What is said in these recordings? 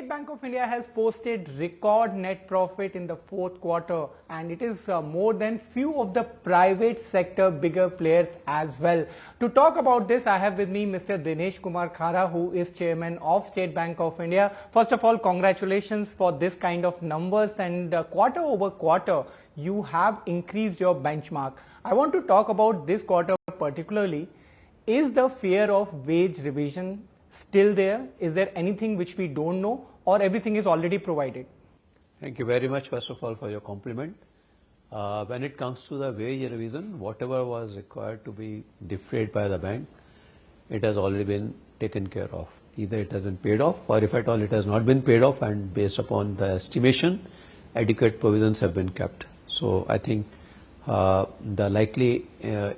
State Bank of India has posted record net profit in the fourth quarter, and it is more than few of the private sector bigger players as well. To talk about this, I have with me Mr. Dinesh Khara, who is Chairman of State Bank of India. First of all, congratulations for this kind of numbers, and quarter over quarter, you have increased your benchmark. I want to talk about this quarter particularly. Is the fear of wage revision still there? Is there anything which we don't know, or everything is already provided? Thank you very much, first of all, for your compliment. When it comes to the wage revision, whatever was required to be defrayed by the bank, it has already been taken care of. Either it has been paid off, or if at all it has not been paid off, and based upon the estimation, adequate provisions have been kept. So I think the likely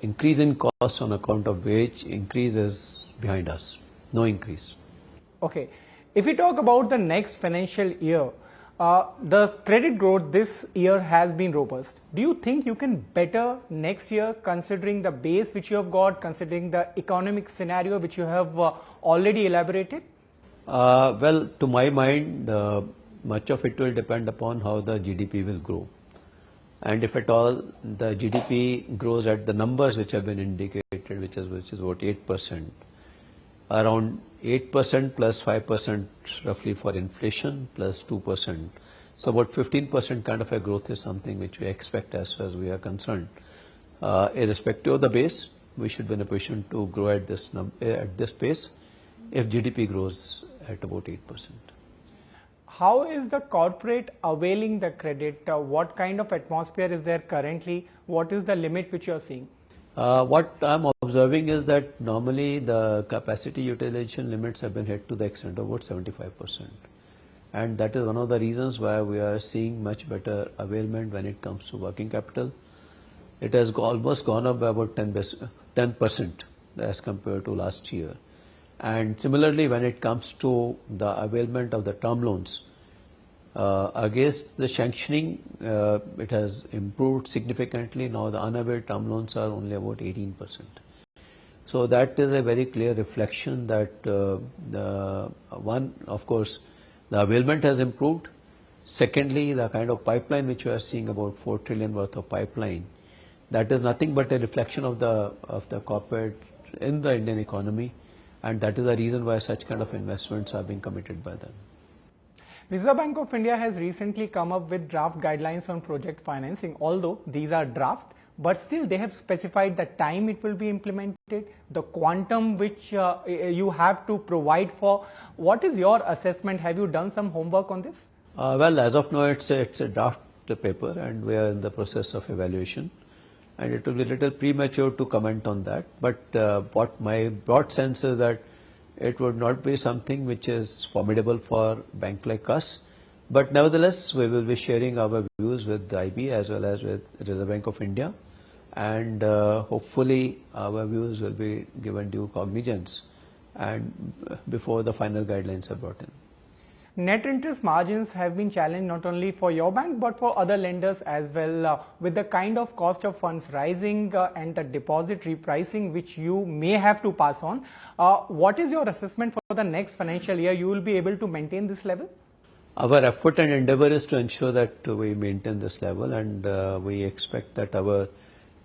increase in costs on account of wage increase is behind us. No increase. Okay. If we talk about the next financial year, the credit growth this year has been robust. Do you think you can better next year, considering the base which you have got, considering the economic scenario which you have already elaborated? Well, to my mind, much of it will depend upon how the GDP will grow. And if at all the GDP grows at the numbers which have been indicated, which is about 8%, around 8% plus 5% roughly for inflation plus 2%. So about 15% kind of a growth is something which we expect as far as we are concerned. Irrespective of the base, we should be in a position to grow at this pace if GDP grows at about 8%. How is the corporate availing the credit? What kind of atmosphere is there currently? What is the limit which you are seeing? What I'm observing is that normally the capacity utilization limits have been hit to the extent of about 75%. And that is one of the reasons why we are seeing much better availment when it comes to working capital. It has almost gone up by about 10% as compared to last year. And similarly, when it comes to the availment of the term loans, against the sanctioning, it has improved significantly. Now the unavailed term loans are only about 18%. So that is a very clear reflection that one, of course, the availment has improved. Secondly, the kind of pipeline which you are seeing, about 4 trillion worth of pipeline, that is nothing but a reflection of the corporate in the Indian economy, and that is the reason why such kind of investments are being committed by them. Reserve Bank of India has recently come up with draft guidelines on project financing. Although these are draft, but still they have specified the time it will be implemented, the quantum which you have to provide for. What is your assessment? Have you done some homework on this? Well, as of now, it's a draft paper, and we are in the process of evaluation. And it will be a little premature to comment on that. But what my broad sense is that it would not be something which is formidable for a bank like us. But nevertheless, we will be sharing our views with the IB as well as with Reserve Bank of India. And hopefully our views will be given due cognizance and before the final guidelines are brought in. Net interest margins have been challenged not only for your bank but for other lenders as well, with the kind of cost of funds rising and the deposit repricing which you may have to pass on. What is your assessment for the next financial year? You will be able to maintain this level? Our effort and endeavor is to ensure that we maintain this level, and we expect that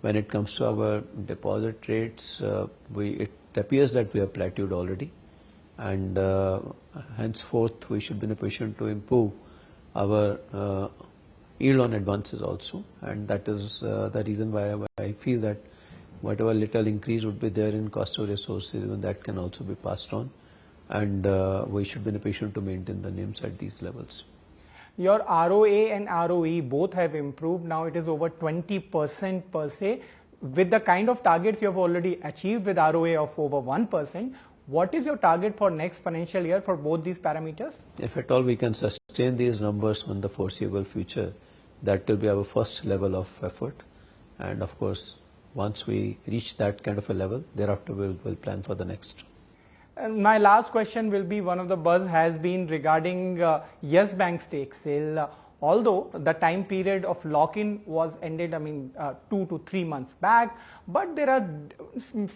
when it comes to our deposit rates, it appears that we have plateaued already. And henceforth, we should be in a position to improve our yield on advances also. And that is the reason why I feel that whatever little increase would be there in cost of resources, even that can also be passed on. And we should be in a position to maintain the NIMs at these levels. Your ROA and ROE both have improved. Now it is over 20% per se. With the kind of targets you have already achieved with ROA of over 1%, what is your target for next financial year for both these parameters? If at all we can sustain these numbers in the foreseeable future, that will be our first level of effort. And of course, once we reach that kind of a level, thereafter we'll plan for the next. And my last question will be, one of the buzz has been regarding Yes Bank stake sale. although the time period of lock-in was ended, 2 to 3 months back, but there are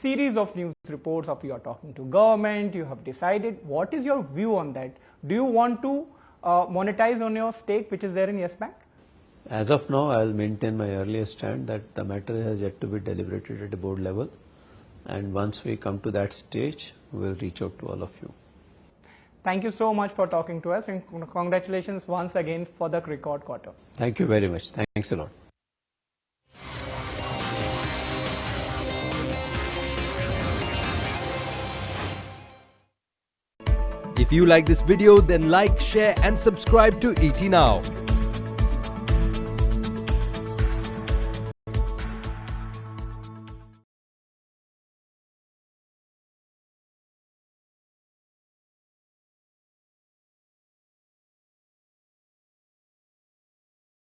series of news reports of you are talking to government, you have decided. What is your view on that? Do you want to monetize on your stake which is there in Yes Bank? As of now, I will maintain my earlier stand that the matter has yet to be deliberated at the board level, and once we come to that stage, we will reach out to all of you. Thank you so much for talking to us, and congratulations once again for the record quarter. Thank you very much. Thanks a lot. If you like this video, then like, share and subscribe to ET Now.